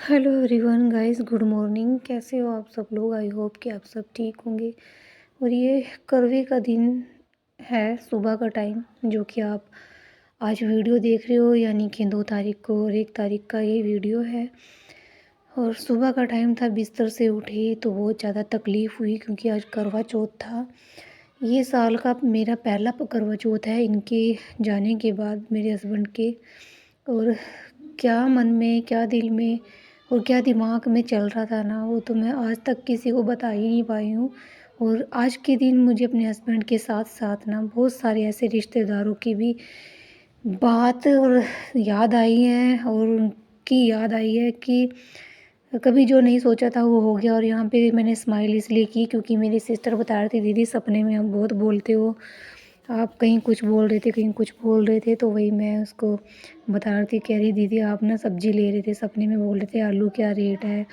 Hello everyone guys, good morning. कैसे हो आप सब लोग? आई होप कि आप सब ठीक होंगे। और ये करवे का दिन है, सुबह का टाइम, जो कि आप आज वीडियो देख रहे हो, यानी कि 2 तारीख को और 1 तारीख का ये वीडियो है। और सुबह का टाइम था, बिस्तर से उठी तो बहुत ज़्यादा तकलीफ़ हुई क्योंकि आज करवा चौथ था। ये साल का मेरा पहला करवा चौथ है इनके जाने के बाद, मेरे हस्बैंड के। और क्या मन में, क्या दिल में और क्या दिमाग में चल रहा था ना, वो तो मैं आज तक किसी को बता ही नहीं पाई हूँ। और आज के दिन मुझे अपने हस्बैंड के साथ साथ ना बहुत सारे ऐसे रिश्तेदारों की भी बात और याद आई है, और उनकी याद आई है कि कभी जो नहीं सोचा था वो हो गया। और यहाँ पे मैंने स्माइल इसलिए की क्योंकि मेरी सिस्टर बता रही थी, दीदी सपने में आप बहुत बोलते हो, आप कहीं कुछ बोल रहे थे, कहीं कुछ बोल रहे थे। तो वही मैं उसको बता रही थी, कह रही दीदी आप ना सब्ज़ी ले रहे थे, सपने में बोल रहे थे आलू क्या रेट है,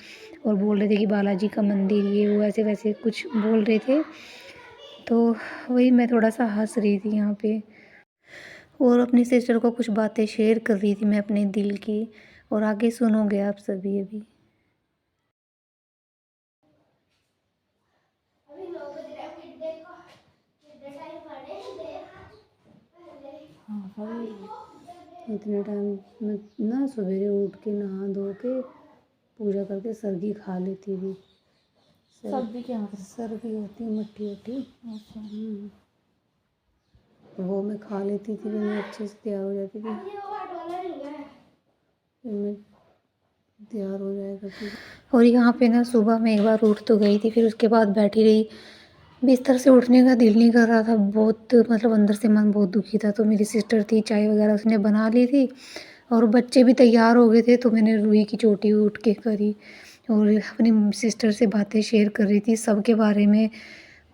और बोल रहे थे कि बालाजी का मंदिर, ये वो ऐसे वैसे कुछ बोल रहे थे। तो वही मैं थोड़ा सा हंस रही थी यहाँ पे, और अपनी सिस्टर को कुछ बातें शेयर कर रही थी मैं अपने दिल की। और आगे सुनोगे आप सभी अभी। हाँ भाई, इतने टाइम में ना सवेरे उठ के नहा धो के पूजा करके सर्दी खा लेती थी। सर्दी क्या होती सर्दी होती है, मट्ठी वट्ठी। है? अच्छा। वो मैं खा लेती थी, फिर मैं अच्छे से तैयार हो जाती थी, फिर मैं तैयार हो जाया करती थी। और यहाँ पे ना सुबह मैं एक बार उठ तो गई थी, फिर उसके बाद बैठी रही। बिस्तर से उठने का दिल नहीं कर रहा था, बहुत मतलब अंदर से मन बहुत दुखी था। तो मेरी सिस्टर थी, चाय वगैरह उसने बना ली थी और बच्चे भी तैयार हो गए थे, तो मैंने रुई की चोटी उठ के करी और अपनी सिस्टर से बातें शेयर कर रही थी सब के बारे में।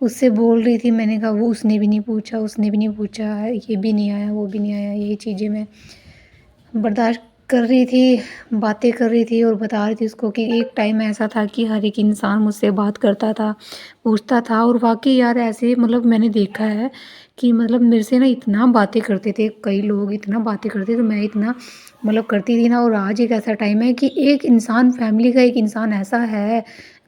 उससे बोल रही थी, मैंने कहा वो उसने भी नहीं पूछा, उसने भी नहीं पूछा, ये भी नहीं आया, वो भी नहीं आया। यही चीज़ें मैं बर्दाश्त कर रही थी, बातें कर रही थी और बता रही थी उसको कि एक टाइम ऐसा था कि हर एक इंसान मुझसे बात करता था, पूछता था। और वाकई यार ऐसे मतलब मैंने देखा है कि मतलब मेरे से ना इतना बातें करते थे कई लोग, इतना बातें करते थे, तो मैं इतना मतलब करती थी ना। और आज एक ऐसा टाइम है कि एक इंसान, फैमिली का एक इंसान ऐसा है,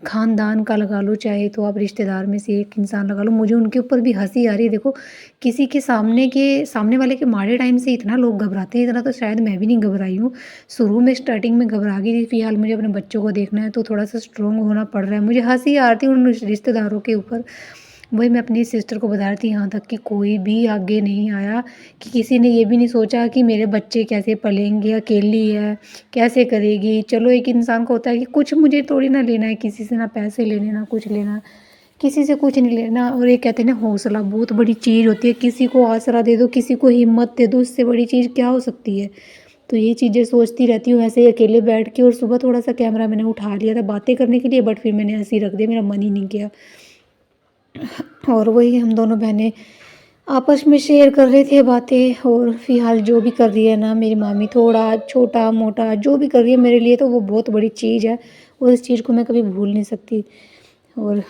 ख़ानदान का लगा लो, चाहे तो आप रिश्तेदार में से एक इंसान लगा लो, मुझे उनके ऊपर भी हंसी आ रही है। देखो, किसी के सामने वाले के माड़े टाइम से इतना लोग घबराते हैं, इतना तो शायद मैं भी नहीं घबराई हूँ। शुरू में स्टार्टिंग में घबरा गई थी, फिलहाल मुझे अपने बच्चों को देखना है तो थोड़ा सा स्ट्रॉन्ग होना पड़ रहा है। मुझे हंसी आ रही थी उन रिश्तेदारों के ऊपर। वही मैं अपनी सिस्टर को बता रही थी, यहाँ तक कि कोई भी आगे नहीं आया, कि किसी ने ये भी नहीं सोचा कि मेरे बच्चे कैसे पलेंगे, अकेली है कैसे करेगी। चलो एक इंसान को होता है कि कुछ मुझे थोड़ी ना लेना है किसी से, ना पैसे लेने ना कुछ लेना, किसी से कुछ नहीं लेना। और ये कहते हैं ना, हौसला बहुत बड़ी चीज़ होती है, किसी को आसरा दे दो, किसी को हिम्मत दे दो, इससे बड़ी चीज़ क्या हो सकती है। तो ये चीज़ें सोचती रहती हूँ ऐसे ही अकेले बैठ के। और सुबह थोड़ा सा कैमरा मैंने उठा लिया था बातें करने के लिए, बट फिर मैंने ऐसे ही रख दिया, मेरा मन ही नहीं किया। और वही हम दोनों बहनें आपस में शेयर कर रहे थे बातें। और फिलहाल जो भी कर रही है ना मेरी मामी, थोड़ा छोटा मोटा जो भी कर रही है मेरे लिए तो वो बहुत बड़ी चीज़ है, और इस चीज़ को मैं कभी भूल नहीं सकती। और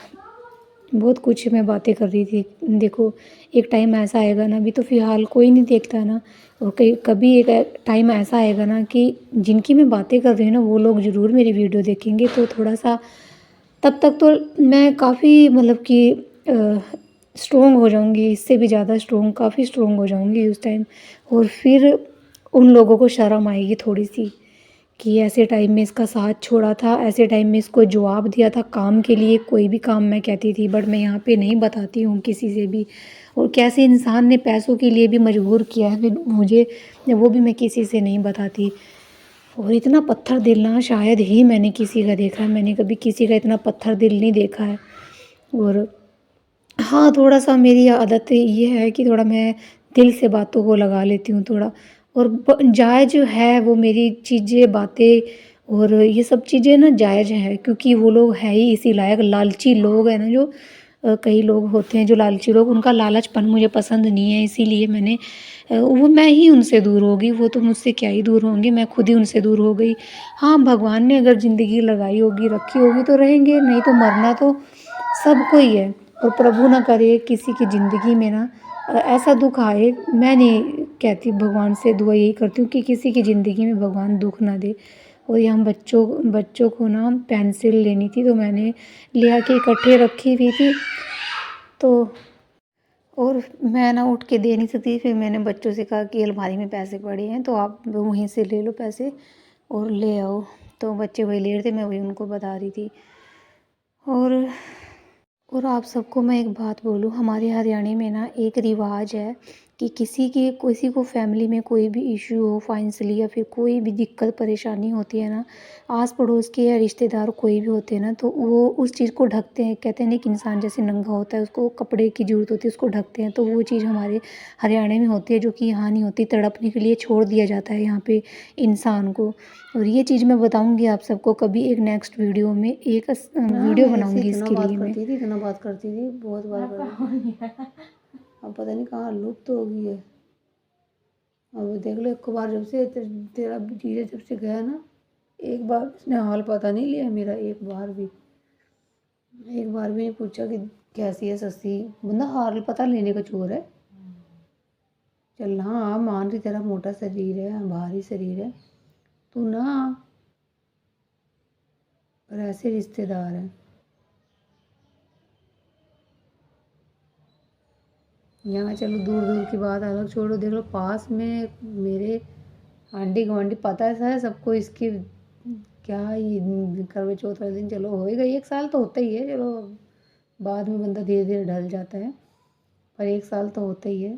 बहुत कुछ मैं बातें कर रही थी। देखो, एक टाइम ऐसा आएगा ना, अभी तो फ़िलहाल कोई नहीं देखता ना, और कहीं कभी एक टाइम ऐसा आएगा ना कि जिनकी मैं बातें कर रही हूँ ना वो लोग ज़रूर मेरी वीडियो देखेंगे। तो थोड़ा सा तब तक तो मैं काफ़ी मतलब कि स्ट्रॉन्ग हो जाऊँगी, इससे भी ज़्यादा स्ट्रॉन्ग, काफ़ी स्ट्रॉन्ग हो जाऊँगी उस टाइम। और फिर उन लोगों को शर्म आएगी थोड़ी सी कि ऐसे टाइम में इसका साथ छोड़ा था, ऐसे टाइम में इसको जवाब दिया था काम के लिए। कोई भी काम मैं कहती थी, बट मैं यहाँ पे नहीं बताती हूँ किसी से भी। और कैसे इंसान ने पैसों के लिए भी मजबूर किया है फिर मुझे, वो भी मैं किसी से नहीं बताती। और इतना पत्थर दिल ना शायद ही मैंने किसी का देखा है, मैंने कभी किसी का इतना पत्थर दिल नहीं देखा है। और हाँ, थोड़ा सा मेरी आदत ये है कि थोड़ा मैं दिल से बातों को लगा लेती हूँ थोड़ा। और जायज़ है वो मेरी चीज़ें, बातें, और ये सब चीज़ें ना जायज़ है क्योंकि वो लोग है ही इसी लायक। लालची लोग हैं ना जो कई लोग होते हैं जो लालची लोग, उनका लालचपन मुझे पसंद नहीं है, इसीलिए मैंने वो मैं ही उनसे दूर होगी, वो तो मुझसे क्या ही दूर होंगे, मैं खुद ही उनसे दूर हो गई। हाँ, भगवान ने अगर ज़िंदगी लगाई होगी, रखी होगी तो रहेंगे, नहीं तो मरना तो सबको ही है। और प्रभु ना करे किसी की ज़िंदगी में ना ऐसा दुख आए। मैं नहीं कहती, भगवान से दुआ यही करती हूँ कि किसी की ज़िंदगी में भगवान दुख ना दे। और यहाँ बच्चों को ना पेंसिल लेनी थी, तो मैंने ले आके इकट्ठे रखी हुई थी। तो और मैं ना उठ के दे नहीं सकती, फिर मैंने बच्चों से कहा कि अलमारी में पैसे पड़े हैं तो आप वहीं से ले लो पैसे और ले आओ। तो बच्चे वही ले रहे थे, मैं वही उनको बता रही थी। और आप सबको मैं एक बात बोलूँ, हमारे हरियाणा में ना एक रिवाज है कि किसी को फैमिली में कोई भी इशू हो फाइनेंशियली या फिर कोई भी दिक्कत परेशानी होती है ना, आस पड़ोस के या रिश्तेदार कोई भी होते हैं ना, तो वो उस चीज़ को ढकते हैं। कहते हैं ना कि इंसान जैसे नंगा होता है उसको कपड़े की ज़रूरत होती है, उसको ढकते हैं। तो वो चीज़ हमारे हरियाणा में होती है जो कि यहाँ नहीं होती। तड़पने के लिए छोड़ दिया जाता है यहाँ पे इंसान को। और ये चीज़ मैं बताऊंगी आप सबको कभी एक नेक्स्ट वीडियो में, एक वीडियो बनाऊंगी इसके लिए मैं। इतना बात करती थी, बहुत बार करती थी। अब पता नहीं कहाँ लुप्त हो गई है। अब देख लो, एक बार जब से तेरा जीजा जब से गया ना, एक बार उसने हाल पता नहीं लिया मेरा, एक बार भी नहीं पूछा कि कैसी है सस्ती। बंदा हाल पता लेने का चोर है। चल हाँ, मान रही तेरा मोटा शरीर है, भारी शरीर है, तू ना, पर ऐसे रिश्तेदार हैं। यहाँ चलो दूर दूर की बात अलग छोड़ो, देख लो पास में मेरे आंटी गवांडी पता है सबको इसकी क्या ये करवे चौथ वाले दिन चलो हो ही गई। 1 साल तो होता ही है, चलो बाद में बंदा धीरे धीरे ढल जाता है, पर 1 साल तो होता ही है।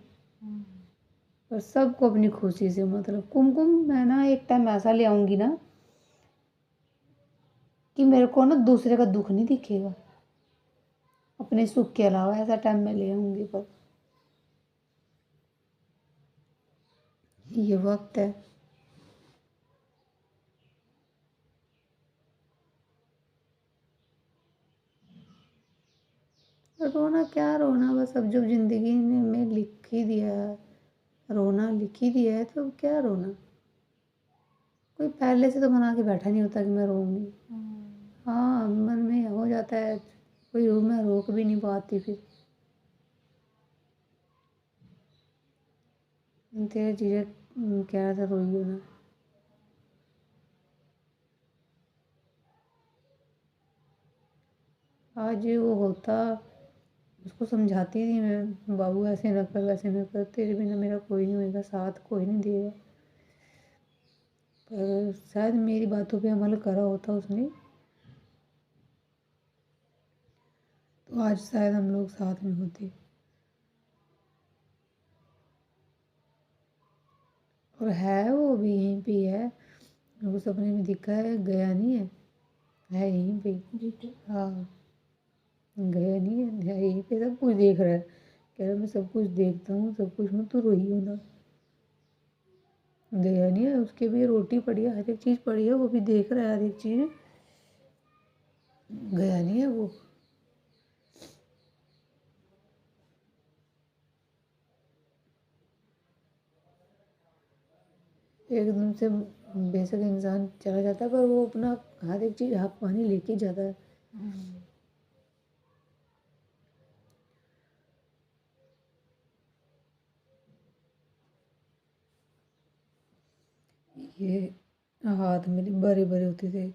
पर सबको अपनी खुशी से मतलब, कुमकुम मैं ना एक टाइम ऐसा ले आऊँगी ना कि मेरे को ना दूसरे का दुख नहीं दिखेगा, अपने सुख के अलावा ऐसा टाइम मैं ले आऊँगी। पर ये वक्त है। रोना क्या रोना, बस अब जो जिंदगी ने में लिख ही दिया है, रोना लिख ही दिया है, तो क्या रोना। कोई पहले से तो बना के बैठा नहीं होता कि मैं रोऊंगी। हाँ, मन में हो जाता है, कोई मैं रोक भी नहीं पाती। फिर तेरे जीजा कह रहा था रोइयो ना। आज वो होता, उसको समझाती थी मैं, बाबू ऐसे न कर वैसे न कर, तेरे बिना मेरा कोई नहीं होएगा, साथ कोई नहीं देगा। पर शायद मेरी बातों पे अमल करा होता उसने, तो आज शायद हम लोग साथ में होते। और है वो भी यहीं पे है, वो सपने में दिखा है, गया नहीं है यहीं पे। हाँ, गया नहीं है यहीं पे, सब कुछ देख रहा है। कह रहा मैं सब कुछ देखता हूँ, सब कुछ हूँ, तो रोई हो ना। गया नहीं है, उसके भी रोटी पड़ी है, हर एक चीज़ पड़ी है, वो भी देख रहा है हर एक चीज़। गया नहीं है वो। एकदम से बेशक इंसान चला जाता है, पर वो अपना हर एक चीज़ हक पानी लेके जाता है। ये हाथ मेरे बड़े बड़े होते थे,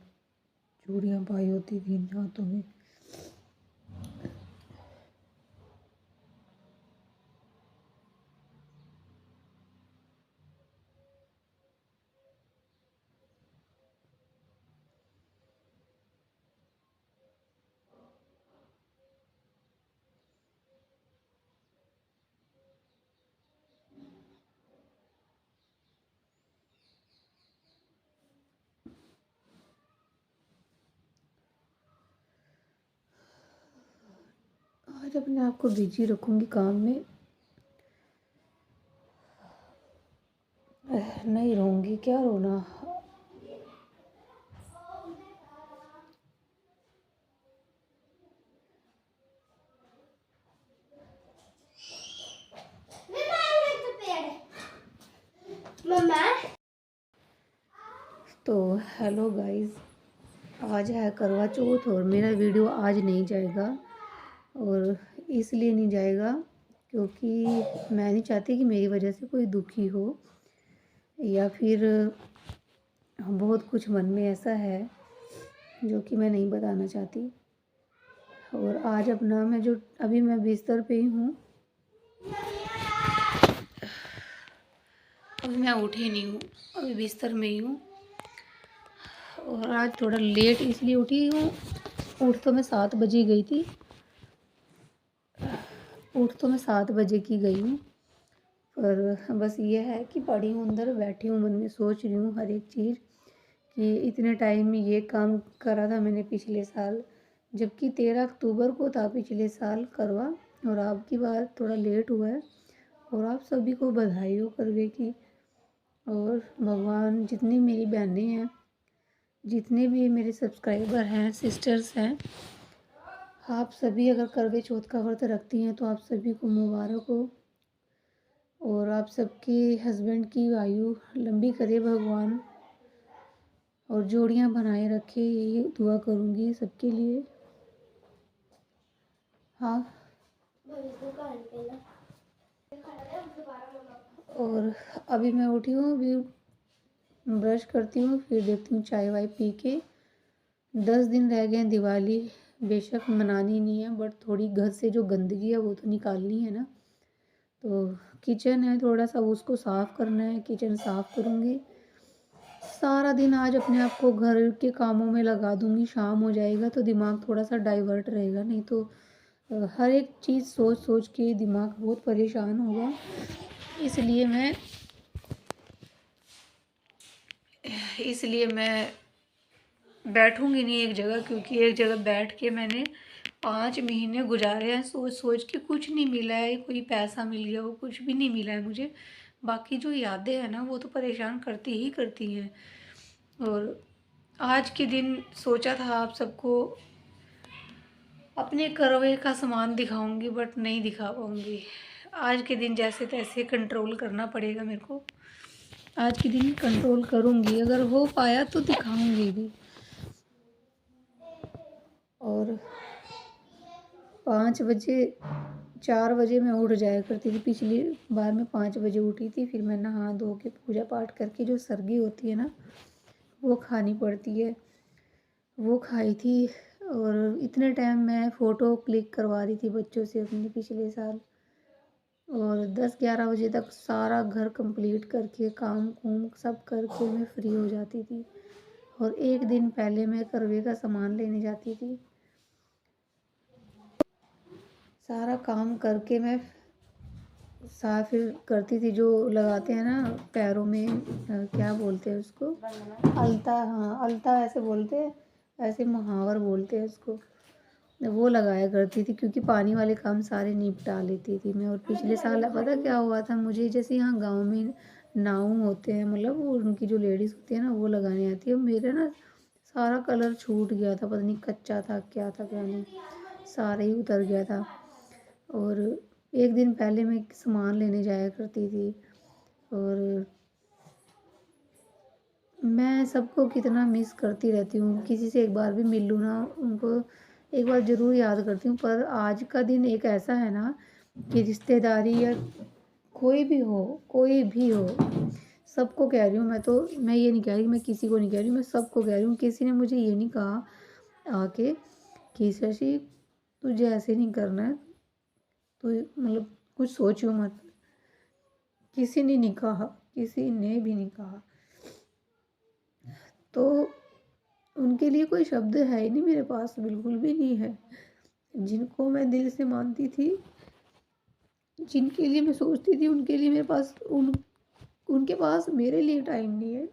चूड़ियाँ पाई होती थी इन हाथों में। आज अपने आप को बिजी रखूँगी काम में, नहीं रोऊंगी, क्या रोना। तो हेलो गाइस, आज है करवा चौथ और मेरा वीडियो आज नहीं जाएगा। और इसलिए नहीं जाएगा क्योंकि मैं नहीं चाहती कि मेरी वजह से कोई दुखी हो, या फिर बहुत कुछ मन में ऐसा है जो कि मैं नहीं बताना चाहती। और आज अपना अभी मैं बिस्तर पे ही हूँ, अभी मैं उठी नहीं हूँ, अभी बिस्तर में ही हूँ। और आज थोड़ा लेट इसलिए उठी हूँ, उठ तो मैं 7 बजे गई थी, उठ तो मैं 7 बजे की गई हूँ, पर बस ये है कि पड़ी हूँ अंदर, बैठी हूँ, मन में सोच रही हूँ हर एक चीज़ कि इतने टाइम में ये काम करा था मैंने पिछले साल, जबकि 13 अक्टूबर को था पिछले साल करवा, और आपकी बार थोड़ा लेट हुआ है। और आप सभी को बधाई हो करवे की। और भगवान, जितनी मेरी बहनें हैं, जितने भी मेरे सब्सक्राइबर हैं, सिस्टर्स हैं, आप सभी अगर करवे चौथ का व्रत रखती हैं तो आप सभी को मुबारक हो। और आप सबके हस्बैंड की आयु लंबी करे भगवान, और जोड़ियां बनाए रखे, यही दुआ करूँगी सबके लिए। हाँ, और अभी मैं उठी हूँ, अभी ब्रश करती हूँ, फिर देखती हूँ चाय वाय पी के। 10 दिन रह गए हैं दिवाली, बेशक मनानी नहीं है, बट थोड़ी घर से जो गंदगी है वो तो निकालनी है ना। तो किचन है, थोड़ा सा उसको साफ़ करना है, किचन साफ़ करूँगी। सारा दिन आज अपने आप को घर के कामों में लगा दूँगी, शाम हो जाएगा तो दिमाग थोड़ा सा डाइवर्ट रहेगा, नहीं तो हर एक चीज़ सोच सोच के दिमाग बहुत परेशान होगा। इसलिए मैं बैठूंगी नहीं एक जगह, क्योंकि एक जगह बैठ के मैंने 5 महीने गुजारे हैं सोच सोच के, कुछ नहीं मिला है, कोई पैसा मिल गया हो, कुछ भी नहीं मिला है मुझे। बाकी जो यादें हैं ना वो तो परेशान करती ही करती हैं। और आज के दिन सोचा था आप सबको अपने करवे का सामान दिखाऊंगी, बट नहीं दिखा पाऊंगी। आज के दिन जैसे तैसे कंट्रोल करना पड़ेगा मेरे को, आज के दिन कंट्रोल करूंगी, अगर हो पाया तो दिखाऊंगी भी। और 5 बजे 4 बजे मैं उठ जाया करती थी, पिछली बार मैं 5 बजे उठी थी, फिर मैं नहा धो के पूजा पाठ करके जो सर्गी होती है ना वो खानी पड़ती है, वो खाई थी। और इतने टाइम मैं फ़ोटो क्लिक करवा रही थी बच्चों से अपने पिछले साल, और 10-11 बजे तक सारा घर कंप्लीट करके काम कुम सब करके मैं फ्री हो जाती थी। और एक दिन पहले मैं करवे का सामान लेने जाती थी, सारा काम करके मैं साफ करती थी, जो लगाते हैं ना पैरों में, क्या बोलते हैं उसको, अलता, हाँ अलता ऐसे बोलते हैं, ऐसे महावर बोलते हैं उसको, वो लगाया करती थी, क्योंकि पानी वाले काम सारे निपटा लेती थी मैं। और पिछले साल पता क्या हुआ था मुझे, जैसे यहाँ गांव में नाव होते हैं, मतलब वो उनकी जो लेडीज़ होती है ना वो लगाने आती है, मेरे ना सारा कलर छूट गया था, पता नहीं कच्चा था क्या नहीं, सारा ही उतर गया था। और एक दिन पहले मैं सामान लेने जाया करती थी, और मैं सबको कितना मिस करती रहती हूँ, किसी से एक बार भी मिल लूँ ना उनको एक बार ज़रूर याद करती हूँ। पर आज का दिन एक ऐसा है ना कि रिश्तेदारी या कोई भी हो, सबको कह रही हूँ मैं, तो मैं ये नहीं कह रही, मैं किसी को नहीं कह रही, मैं सबको कह रही हूँ। किसी ने मुझे ये नहीं कहा आके कि शशि तुझे ऐसे नहीं करना है, तो मतलब कुछ सोचो मत, किसी ने नहीं कहा, किसी ने भी नहीं कहा। तो उनके लिए कोई शब्द है ही नहीं मेरे पास, बिल्कुल भी नहीं है। जिनको मैं दिल से मानती थी, जिनके लिए मैं सोचती थी, उनके लिए मेरे पास उनके पास मेरे लिए टाइम नहीं है,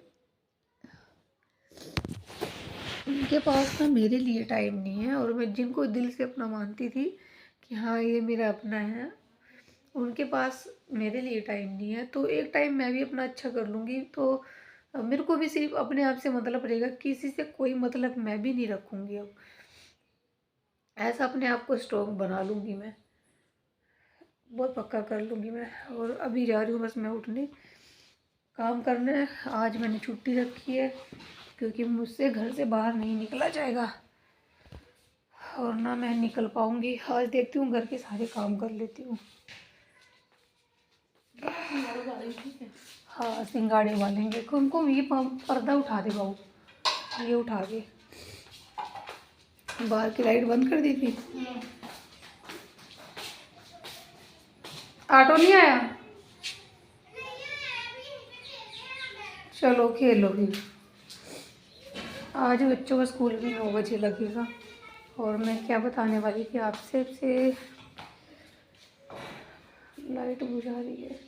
उनके पास ना मेरे लिए टाइम नहीं है। और मैं जिनको दिल से अपना मानती थी कि हाँ ये मेरा अपना है, उनके पास मेरे लिए टाइम नहीं है। तो एक टाइम मैं भी अपना अच्छा कर लूँगी, तो मेरे को भी सिर्फ अपने आप से मतलब रहेगा, किसी से कोई मतलब मैं भी नहीं रखूँगी। अब ऐसा अपने आप को स्ट्रॉन्ग बना लूँगी, मैं बहुत पक्का कर लूँगी मैं। और अभी जा रही हूँ बस मैं उठने, काम करने। आज मैंने छुट्टी रखी है क्योंकि मुझसे घर से बाहर नहीं निकला जाएगा, और ना मैं निकल पाऊँगी। आज देखती हूँ घर के सारे काम कर लेती हूँ। हाँ सिंगाड़े उबालेंगे। कुमकुम ये पर्दा उठा दे बाबू, ये उठा के। बाहर की लाइट बंद कर दी थी। ऑटो नहीं आया? चलो खेलो फिर। आज बच्चों का स्कूल भी 9 बजे लगेगा। और मैं क्या बताने वाली थी आपसे से लाइट बुझा रही है।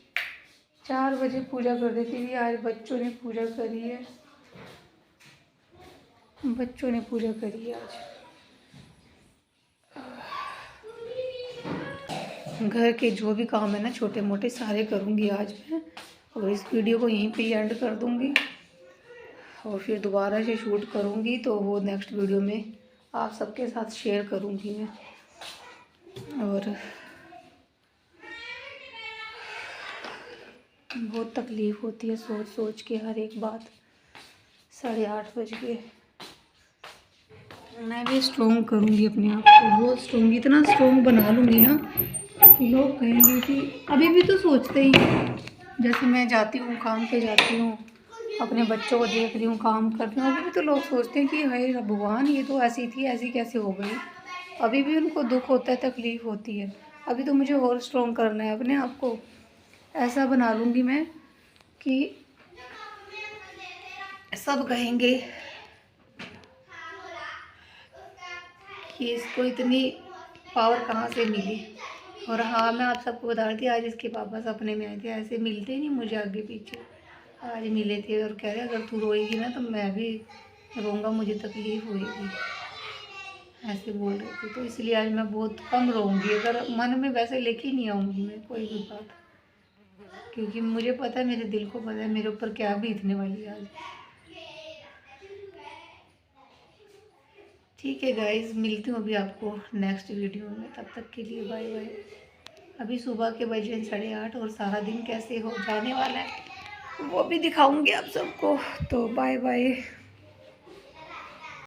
4 बजे पूजा कर देती थी, आज बच्चों ने पूजा करी है। बच्चों ने पूजा करी है आज। घर के जो भी काम है ना छोटे मोटे सारे करूँगी आज मैं। और इस वीडियो को यहीं पे एंड कर दूँगी और फिर दोबारा से शूट करूँगी तो वो नेक्स्ट वीडियो में आप सबके साथ शेयर करूँगी मैं। और बहुत तकलीफ़ होती है सोच सोच के हर एक बात। 8:30 बज गए। मैं भी स्ट्रॉन्ग करूँगी अपने आप को, बहुत स्ट्रॉन्ग, इतना स्ट्रॉन्ग बना लूँगी ना कि लोग कहेंगे कि अभी भी तो सोचते ही जैसे मैं जाती हूँ काम पे जाती हूँ, अपने बच्चों को देख रही हूँ, काम कर रही हूँ, अभी भी तो लोग सोचते हैं कि हाय भगवान ये तो ऐसी थी, ऐसी कैसे हो गई। अभी भी उनको दुख होता है, तकलीफ़ होती है। अभी तो मुझे और स्ट्रॉन्ग करना है अपने आप को। ऐसा बना लूँगी मैं कि सब कहेंगे कि इसको इतनी पावर कहाँ से मिली। और हाँ मैं आप सबको बता रही थी आज इसके पापा सपने में आए थे, ऐसे मिलते ही नहीं मुझे आगे पीछे, आज मिले थे और कह रहे अगर तू रोएगी ना तो मैं भी रोऊंगा, मुझे तकलीफ़ होगी, ऐसे बोल रहे थे। तो इसलिए आज मैं बहुत कम रोऊंगी, अगर मन में वैसे लेके नहीं आऊँगी मैं कोई भी बात, क्योंकि मुझे पता है, मेरे दिल को पता है मेरे ऊपर क्या बीतने वाली है आज। ठीक है गाइज, मिलती हूँ अभी आपको नेक्स्ट वीडियो में, तब तक के लिए बाय बाय। अभी सुबह के बजे 8:30 और सारा दिन कैसे हो जाने वाला है वो भी दिखाऊंगी आप सबको। तो बाय बाय।